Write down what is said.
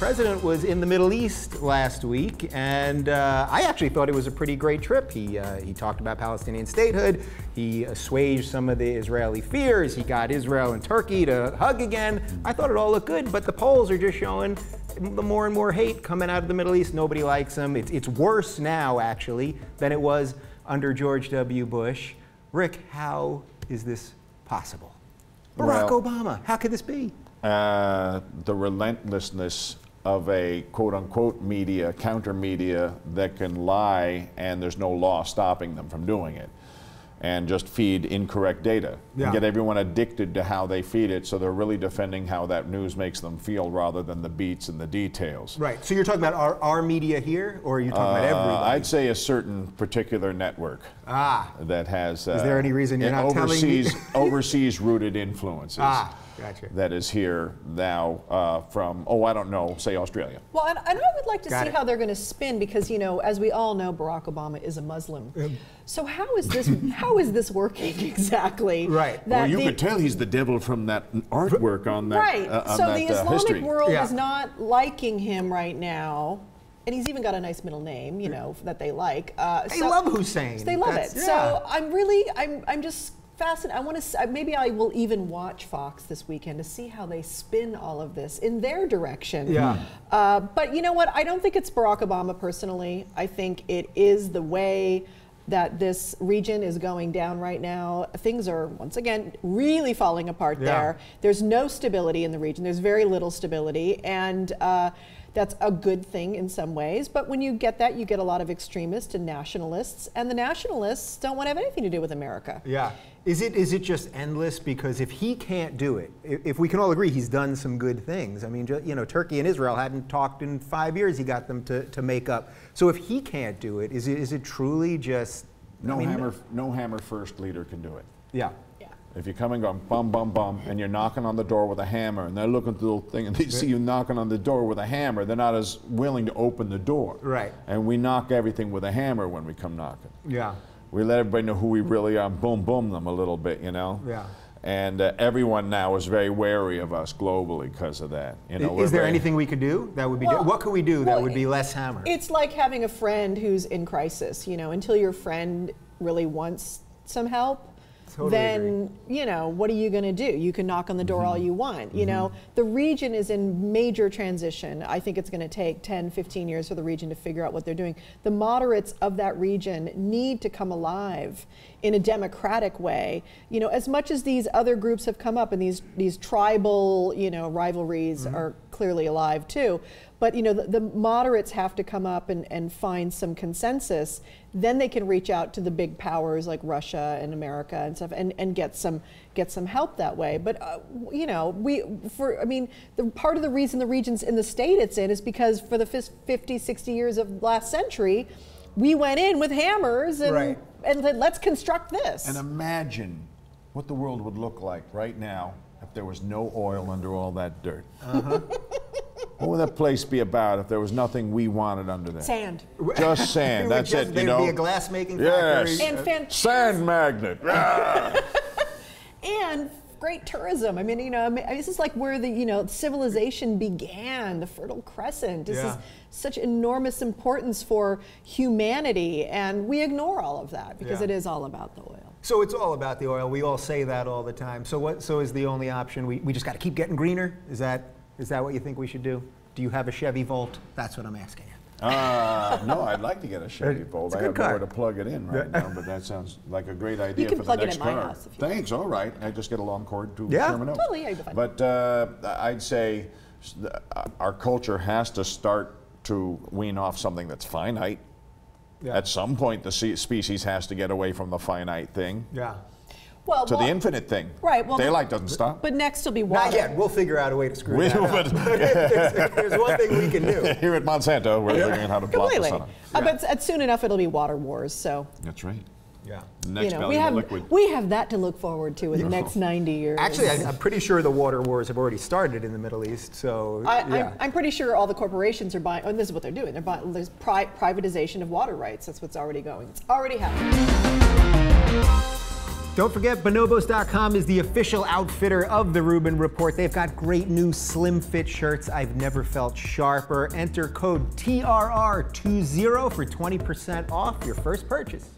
president was in the Middle East last week, and I actually thought it was a pretty great trip. He talked about Palestinian statehood. He assuaged some of the Israeli fears. He got Israel and Turkey to hug again. I thought it all looked good, but the polls are just showing the more and more hate coming out of the Middle East. Nobody likes him. It's worse now, actually, than it was under George W. Bush. Rick, how is this possible? Barack Obama, how could this be? The relentlessness of a quote-unquote media, counter-media that can lie and there's no law stopping them from doing it, and just feed incorrect data and get everyone addicted to how they feed it, so they're really defending how that news makes them feel rather than the beats and the details. Right, so you're talking about our media here, or are you talking about everybody? I'd say a certain particular network that has is there any reason you're not telling me? overseas rooted influences. Gotcha. That is here now from, I don't know, say Australia. Well, and I would like to see how they're going to spin, because, you know, as we all know, Barack Obama is a Muslim. So how is this working exactly? Right. Well, you could tell he's the devil from that artwork on that. Right. On so that, the Islamic history. world is not liking him right now. And he's even got a nice middle name, you know, that they like. They love Hussein. They love it. Yeah. So I'm just fascinated. I want to. Maybe I will even watch Fox this weekend to see how they spin all of this in their direction. Yeah. But you know what? I don't think it's Barack Obama personally. I think it is the way that this region is going down right now. Things are, once again, really falling apart there. There's no stability in the region. There's very little stability, and that's a good thing in some ways. But when you get that, you get a lot of extremists and nationalists, and the nationalists don't want to have anything to do with America. Yeah. Is it just endless? Because if he can't do it, if we can all agree he's done some good things. I mean, you know, Turkey and Israel hadn't talked in 5 years. He got them to make up. So if he can't do it, is it truly just no hammer first leader can do it? Yeah. If you're coming going bum bum bum and you're knocking on the door with a hammer and they're looking through the little thing and they see you knocking on the door with a hammer, they're not as willing to open the door. Right. And we knock everything with a hammer when we come knocking. Yeah. We let everybody know who we really are, boom boom them a little bit, you know. Yeah. And everyone now is very wary of us globally because of that. You know, is there anything we could do that would be? What could we do that would be less hammer? It's like having a friend who's in crisis. You know, until your friend really wants some help. Totally then agree. You know, what are you going to do? You can knock on the door all you want. You know, the region is in major transition. I think it's going to take 10, 15 years for the region to figure out what they're doing. The moderates of that region need to come alive in a democratic way. You know, as much as these other groups have come up and these tribal, you know, rivalries are clearly alive too. But, you know, the moderates have to come up and find some consensus. Then they can reach out to the big powers like Russia and America and stuff and get some help that way. But, you know, the part of the reason the region's in the state it's in is because for the 50, 60 years of last century, we went in with hammers and let's construct this. And imagine what the world would look like right now if there was no oil under all that dirt. What would that place be about if there was nothing we wanted under there? Sand. Just sand. That's it. You know. There'd be a glass making factory. Yes. And sand magnet. And great tourism. I mean, you know, this is like where the civilization began, the Fertile Crescent. This is such enormous importance for humanity, and we ignore all of that because it is all about the oil. So it's all about the oil. We all say that all the time. So is the only option? We just got to keep getting greener? Is that what you think we should do? Do you have a Chevy Volt? That's what I'm asking you. No, I'd like to get a Chevy Volt. I have nowhere to plug it in right now, but that sounds like a great idea for the next car. You can plug it in my house if you want. Thanks, all right. I just get a long cord to Sherman Oaks. Totally, yeah, fine. But I'd say our culture has to start to wean off something that's finite. Yeah. At some point, the species has to get away from the finite thing. Yeah. Well, to the infinite thing. Right. Well, daylight doesn't stop. But next will be water. Not yet. We'll figure out a way to screw that up. There's one thing we can do. Here at Monsanto, we're figuring out how to block the sun. But soon enough, it'll be water wars. So. That's right. Yeah. Next we have that to look forward to in the next 90 years. Actually, I'm pretty sure the water wars have already started in the Middle East. So I'm pretty sure all the corporations are buying. And this is what they're doing. They're buying. There's privatization of water rights. That's what's already going. It's already happening. Don't forget, bonobos.com is the official outfitter of the Rubin Report. They've got great new slim fit shirts. I've never felt sharper. Enter code TRR20 for 20% off your first purchase.